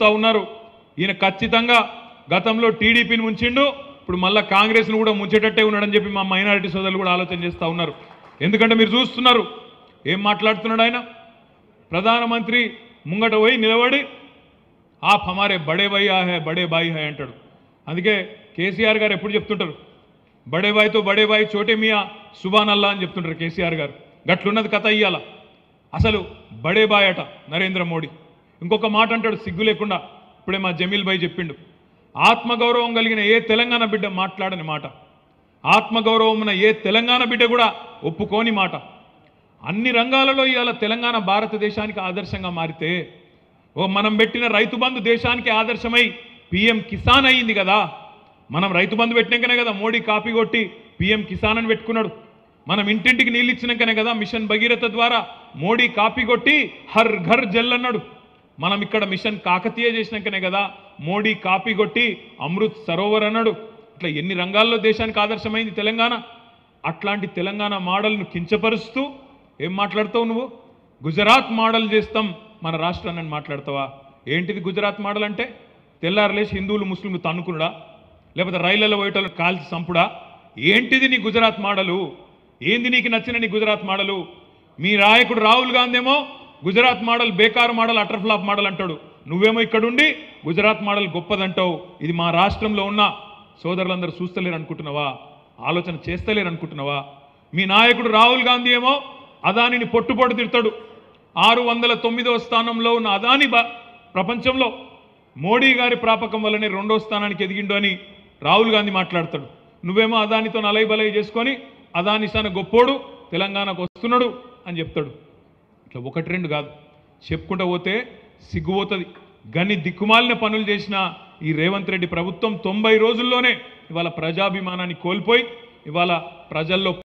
ఉన్నారు. ఈయన ఖచ్చితంగా గతంలో టీడీపీని ముంచిండు, ఇప్పుడు మళ్ళా కాంగ్రెస్ను కూడా ముంచేటట్టే ఉన్నాడని చెప్పి మా మైనారిటీ సోదరులు కూడా ఆలోచన చేస్తూ ఉన్నారు. ఎందుకంటే మీరు చూస్తున్నారు ఏం మాట్లాడుతున్నాడు ఆయన. ప్రధానమంత్రి ముంగట పోయి నిలబడి आप हमारे बड़े भैया है बड़े भाई है అంటాడు. అందుకే కేసీఆర్ గారు ఎప్పుడు చెప్తుంటారు, బడే భాయ్ తో బడే భాయ్ చోటే మియా సుబాన్ అల్లా అని చెప్తుంటారు కేసీఆర్ గారు. గట్లున్నది కథ ఇయ్యాల. అసలు బడే భాయ్ అట నరేంద్ర మోడీ. ఇంకొక మాట అంటాడు సిగ్గు లేకుండా, ఇప్పుడే మా జమీల్ భాయ్ చెప్పిండు, ఆత్మగౌరవం కలిగిన ఏ తెలంగాణ బిడ్డ మాట్లాడని మాట, ఆత్మగౌరవం ఉన్న ఏ తెలంగాణ బిడ్డ కూడా ఒప్పుకోని మాట. అన్ని రంగాలలో ఇవాళ తెలంగాణ భారతదేశానికి ఆదర్శంగా మారితే, ఓ మనం పెట్టిన రైతు బంధు దేశానికి ఆదర్శమై పిఎం కిసాన్ అయ్యింది కదా. మనం రైతు బంధు పెట్టినాకనే కదా మోడీ కాపీ కొట్టి పిఎం కిసాన్ అని పెట్టుకున్నాడు. మనం ఇంటింటికి నీళ్ళు ఇచ్చినాకనే కదా మిషన్ భగీరథ ద్వారా మోడీ కాపీ కొట్టి హర్ ఘర్ జల్ అన్నాడు. మనం ఇక్కడ మిషన్ కాకతీయ చేసినాకనే కదా మోడీ కాపీ కొట్టి అమృత్ సరోవర్ అన్నాడు. ఇట్లా ఎన్ని రంగాల్లో దేశానికి ఆదర్శమైంది తెలంగాణ. అట్లాంటి తెలంగాణ మోడల్ను కించపరుస్తూ ఏం మాట్లాడుతావు నువ్వు? గుజరాత్ మోడల్ చేస్తాం మన రాష్ట్రాన్ని మాట్లాడతావా? ఏంటిది గుజరాత్ మోడల్ అంటే? తెల్లారలేసి హిందువులు ముస్లింలు తన్నుకునుడా, లేకపోతే రైళ్లలో పోయేటోళ్ళు కాల్చి చంపుడా? ఏంటిది నీ గుజరాత్ మోడలు? ఏంది నీకు నచ్చిన నీ గుజరాత్ మోడలు? మీ నాయకుడు రాహుల్ గాంధీ ఏమో గుజరాత్ మోడల్ బేకార్ మోడల్, అటర్ ఫ్లాప్ మోడల్ అంటాడు. నువ్వేమో ఇక్కడుండి గుజరాత్ మోడల్ గొప్పదంటావు. ఇది మా రాష్ట్రంలో ఉన్న సోదరులందరూ చూస్తలేరు అనుకుంటున్నావా? ఆలోచన చేస్తలేరు అనుకుంటున్నావా? మీ నాయకుడు రాహుల్ గాంధీ ఏమో అదానిని పొట్టు తిడతాడు. 609వ స్థానంలో ఉన్న అదాని ప్రపంచంలో మోడీ గారి ప్రాపకం వల్లనే 2వ స్థానానికి ఎదిగిండు అని రాహుల్ గాంధీ మాట్లాడతాడు. నువ్వేమో అదానితో నలైబలై చేసుకొని అదాని స్థాన గొప్పోడు తెలంగాణకు వస్తున్నాడు అని చెప్తాడు. ఇట్లా ఒకటి రెండు కాదు, చెప్పుకుంటూ పోతే సిగ్గుపోతుంది. గని దిక్కుమాలిన పనులు చేసిన ఈ రేవంత్ రెడ్డి ప్రభుత్వం 90 రోజుల్లోనే ఇవాళ ప్రజాభిమానాన్ని కోల్పోయి ఇవాళ ప్రజల్లో